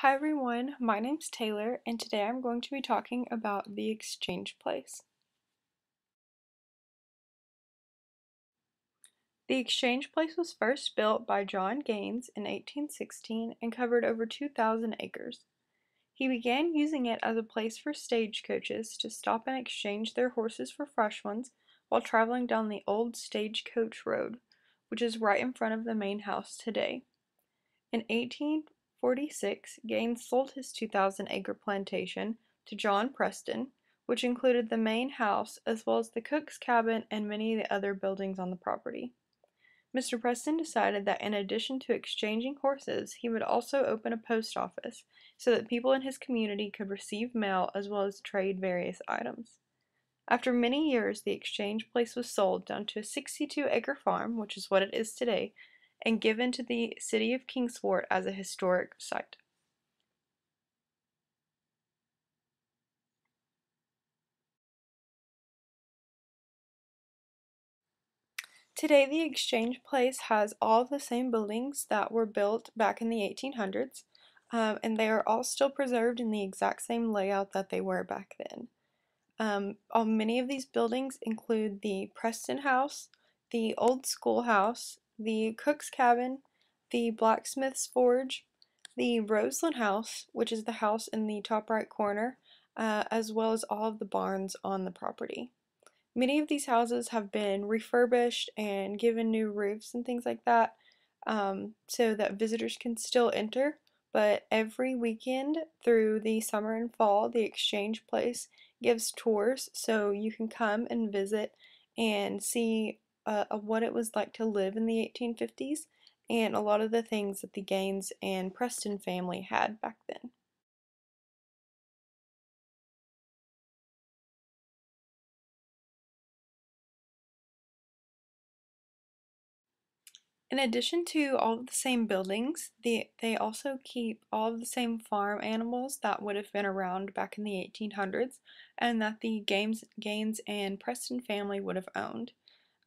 Hi everyone, my name's Taylor, and today I'm going to be talking about the Exchange Place. The Exchange Place was first built by John Gaines in 1816 and covered over 2,000 acres. He began using it as a place for stagecoaches to stop and exchange their horses for fresh ones while traveling down the old Stagecoach Road, which is right in front of the main house today. In 1846, Gaines sold his 2,000-acre plantation to John Preston, which included the main house as well as the cook's cabin and many of the other buildings on the property. Mr. Preston decided that in addition to exchanging horses, he would also open a post office so that people in his community could receive mail as well as trade various items. After many years, the Exchange Place was sold down to a 62-acre farm, which is what it is today, and given to the city of Kingsport as a historic site. Today, the Exchange Place has all of the same buildings that were built back in the 1800s, and they are all still preserved in the exact same layout that they were back then. Many of these buildings include the Preston House, the Old Schoolhouse, the Cook's Cabin, the Blacksmith's Forge, the Roseland House, which is the house in the top right corner, as well as all of the barns on the property. Many of these houses have been refurbished and given new roofs and things like that, so that visitors can still enter. But every weekend through the summer and fall, the Exchange Place gives tours, so you can come and visit and see what it was like to live in the 1850s and a lot of the things that the Gaines and Preston family had back then. In addition to all of the same buildings, they also keep all of the same farm animals that would have been around back in the 1800s and that the Gaines and Preston family would have owned.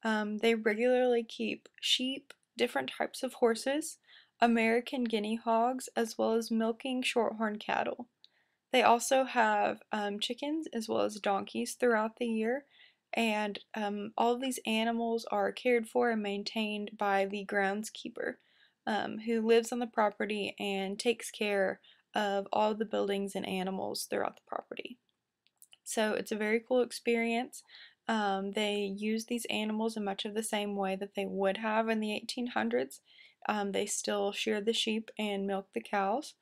They regularly keep sheep, different types of horses, American guinea hogs, as well as milking shorthorn cattle. They also have chickens as well as donkeys throughout the year, and all of these animals are cared for and maintained by the groundskeeper, who lives on the property and takes care of all the buildings and animals throughout the property. So it's a very cool experience. They use these animals in much of the same way that they would have in the 1800s. They still shear the sheep and milk the cows.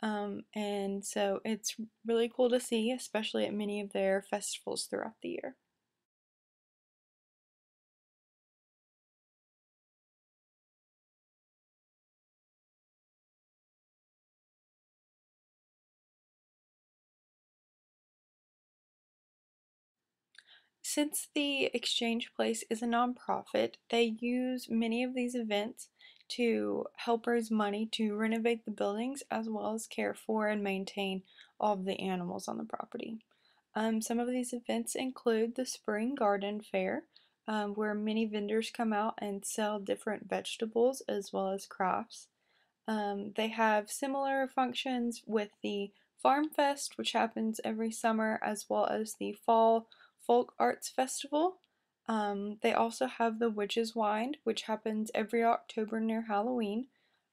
And so it's really cool to see, especially at many of their festivals throughout the year. Since the Exchange Place is a nonprofit, they use many of these events to help raise money to renovate the buildings as well as care for and maintain all of the animals on the property. Some of these events include the Spring Garden Fair, where many vendors come out and sell different vegetables as well as crafts. They have similar functions with the Farm Fest, which happens every summer, as well as the Fall Folk Arts Festival. They also have the Witches' Wind, which happens every October near Halloween,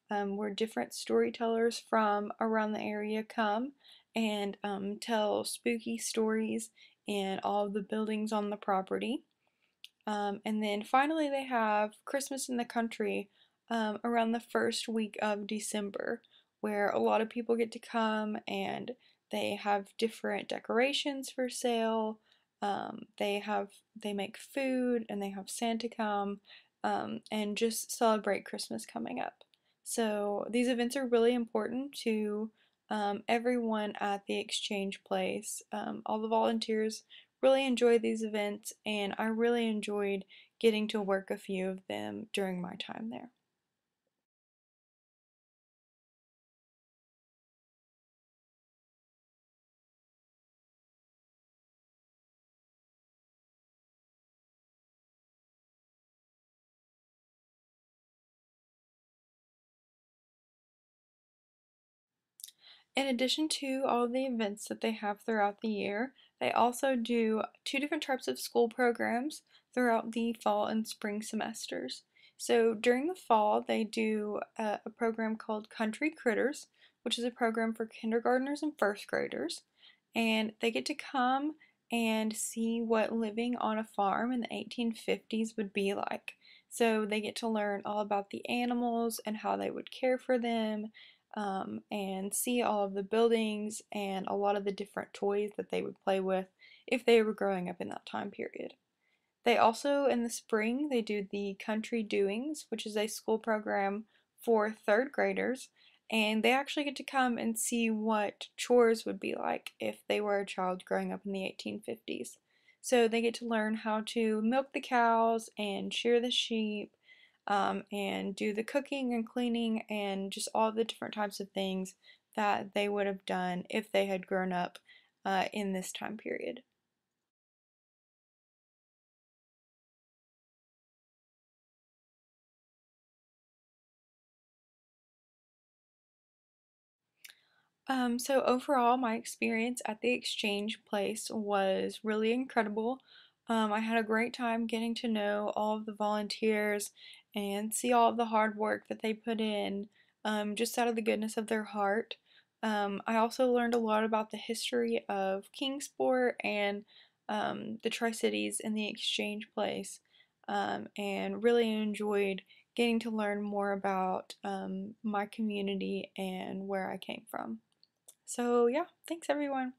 where different storytellers from around the area come and tell spooky stories in all of the buildings on the property. And then finally, they have Christmas in the Country around the first week of December, where a lot of people get to come and they have different decorations for sale. They make food and they have Santa come and just celebrate Christmas coming up. So these events are really important to everyone at the Exchange Place. All the volunteers really enjoy these events, and I really enjoyed getting to work a few of them during my time there. In addition to all of the events that they have throughout the year, they also do two different types of school programs throughout the fall and spring semesters. So during the fall, they do a program called Country Critters, which is a program for kindergartners and first graders. And they get to come and see what living on a farm in the 1850s would be like. So they get to learn all about the animals and how they would care for them, and see all of the buildings and a lot of the different toys that they would play with if they were growing up in that time period. They also, in the spring, they do the Country Doings, which is a school program for third graders, and they actually get to come and see what chores would be like if they were a child growing up in the 1850s. So they get to learn how to milk the cows and shear the sheep, and do the cooking and cleaning and just all the different types of things that they would have done if they had grown up in this time period. So overall, my experience at the exchange place was really incredible. I had a great time getting to know all of the volunteers and see all of the hard work that they put in, just out of the goodness of their heart. I also learned a lot about the history of Kingsport and the Tri-Cities and the exchange place, and really enjoyed getting to learn more about my community and where I came from. So, yeah, thanks everyone.